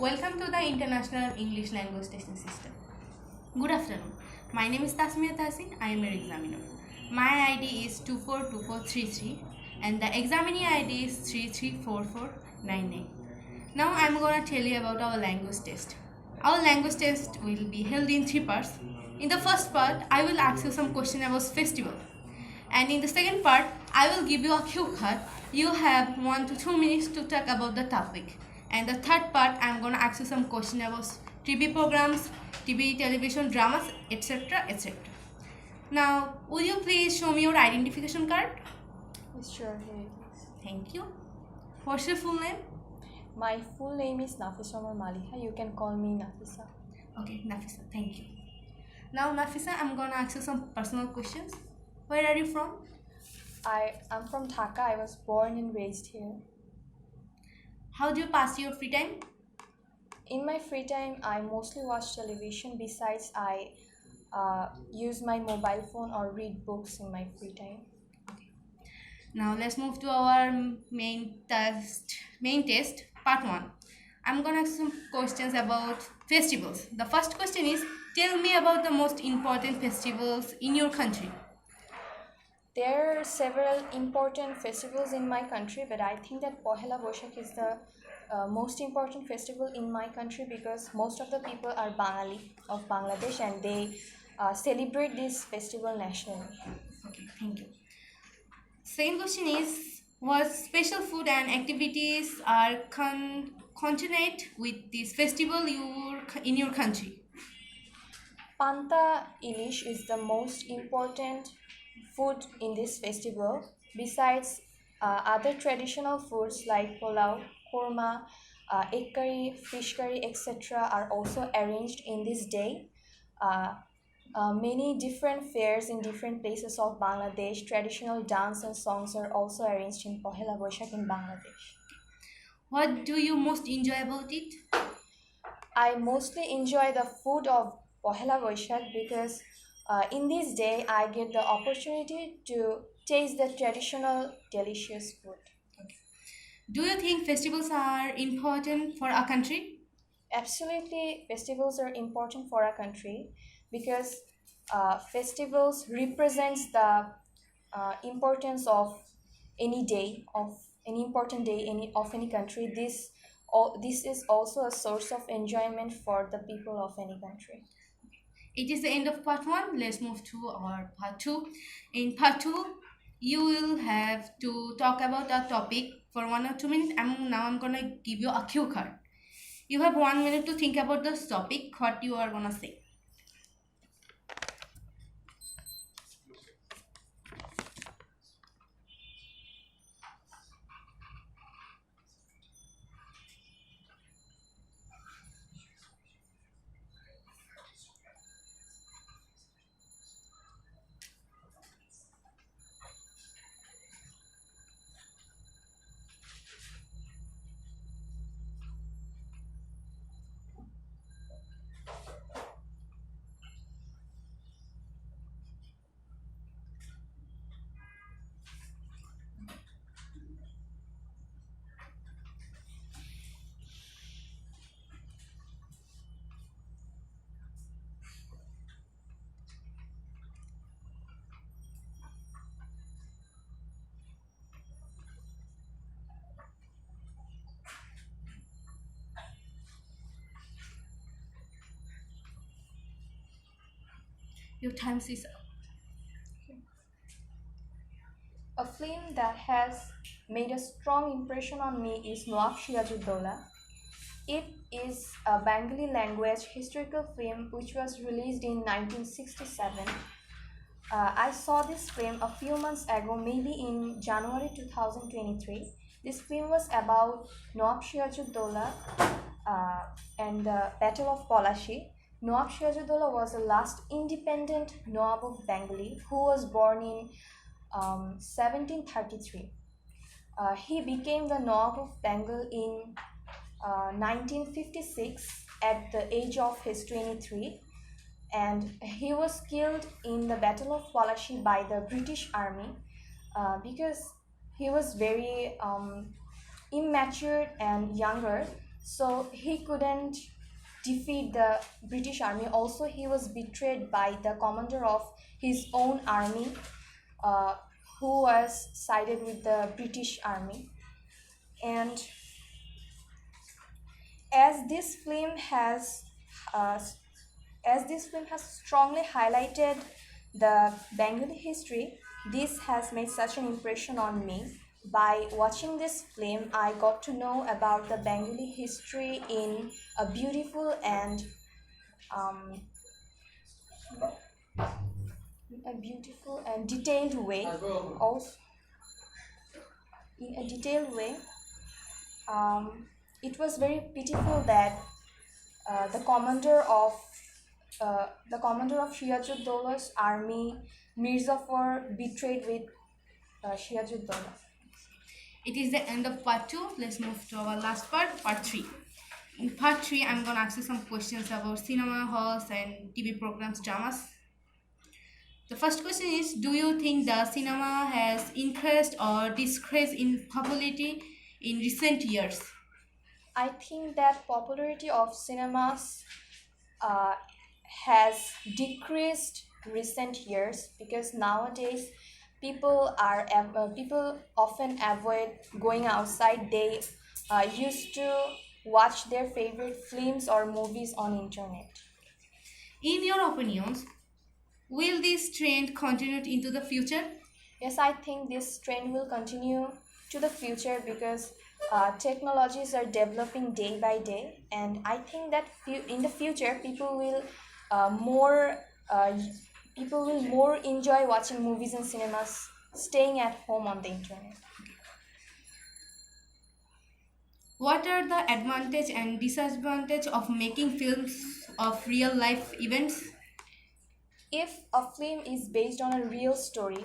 Welcome to the International English Language Testing System. Good afternoon. My name is Tasmia Tahsin. I am your examiner. My ID is 242433 and the examinee ID is 334499. Now I am going to tell you about our language test. Our language test will be held in 3 parts. In the first part, I will ask you some questions about festival. And in the second part, I will give you a cue card. You have 1 to 2 minutes to talk about the topic. And the third part, I am going to ask you some questions about TV programs, TV, television, dramas, etc. etc. Now, would you please show me your identification card? Sure, here it is. Thank you. What's your full name? My full name is Nafisa Maliha. You can call me Nafisa. Okay, Nafisa, thank you. Now, Nafisa, I'm going to ask you some personal questions. Where are you from? I'm from Dhaka. I was born and raised here. How do you pass your free time? In my free time, I mostly watch television. Besides, I use my mobile phone or read books in my free time. Okay. Now let's move to our main test, part 1. I'm gonna ask some questions about festivals. The first question is, tell me about the most important festivals in your country. There are several important festivals in my country, but I think that Pohela Boishakh is the most important festival in my country because most of the people are Bangali of Bangladesh and they celebrate this festival nationally. Okay, thank you. Second question is, what special food and activities are continued with this festival in your country? Panta ilish is the most important food in this festival. Besides, other traditional foods like pulao, korma, egg curry, fish curry, etc. are also arranged in this day. Many different fairs in different places of Bangladesh, traditional dance and songs are also arranged in Pohela Boishakh in Bangladesh. What do you most enjoy about it? I mostly enjoy the food of Pohela Boishakh because in this day I get the opportunity to taste the traditional delicious food. Okay. Do you think festivals are important for our country? Absolutely, festivals are important for our country because festivals represents the importance of any day of any important day of any country. This is also a source of enjoyment for the people of any country. It is the end of part 1. Let's move to our part 2. In part 2, you will have to talk about a topic for 1 or 2 minutes. Now I'm going to give you a cue card. You have 1 minute to think about this topic, what you are going to say. Your time is up. A film that has made a strong impression on me is Nawab Sirajuddaulah. It is a Bengali language historical film which was released in 1967. I saw this film a few months ago, maybe in January 2023. This film was about Nawab Sirajuddaulah and the Battle of Polashi. Nawab Sirajuddaulah was the last independent Nawab of Bengali who was born in 1733. He became the Nawab of Bengal in 1956 at the age of his 23, and he was killed in the Battle of Polashi by the British Army because he was very immature and younger. So he couldn't defeat the British army. Also, he was betrayed by the commander of his own army, uh, who was sided with the British army. And as this film has uh, as this film has strongly highlighted the Bengali history, this has made such an impression on me. By watching this film, I got to know about the Bengali history in a beautiful and um, detailed way. Also, in a detailed way, it was very pitiful that uh, the commander of the commander of Shiazuddaulah's army, Mirzafar, betrayed with Shiazuddaulah. It is the end of part 2. Let's move to our last part, part 3. In part 3, I'm going to ask you some questions about cinema halls and TV programs, dramas. The first question is, do you think the cinema has increased or decreased in popularity in recent years? I think that popularity of cinemas uh, has decreased recent years because nowadays people often avoid going outside. They used to watch their favorite films or movies on internet. In your opinions, will this trend continue into the future? Yes, I think this trend will continue to the future because technologies are developing day by day, and I think that in the future more uh, people will more enjoy watching movies in cinemas, staying at home on the internet. What are the advantage and disadvantage of making films of real life events? If a film is based on a real story,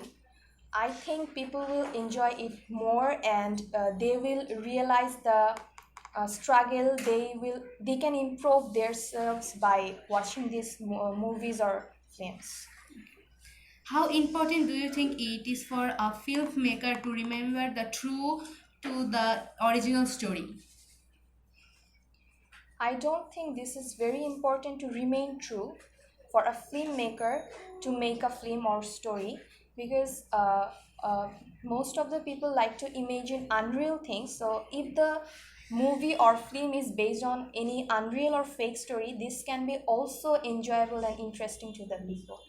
I think people will enjoy it more, and they will realize the struggle. They can improve themselves by watching these movies or films. How important do you think it is for a filmmaker to remember the true to the original story? I don't think this is very important to remain true for a filmmaker to make a film or story because most of the people like to imagine unreal things. So if the movie or film is based on any unreal or fake story, this can be also enjoyable and interesting to the people.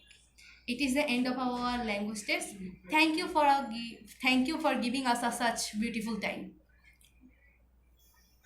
It is the end of our language test. Thank you for giving us a such beautiful time.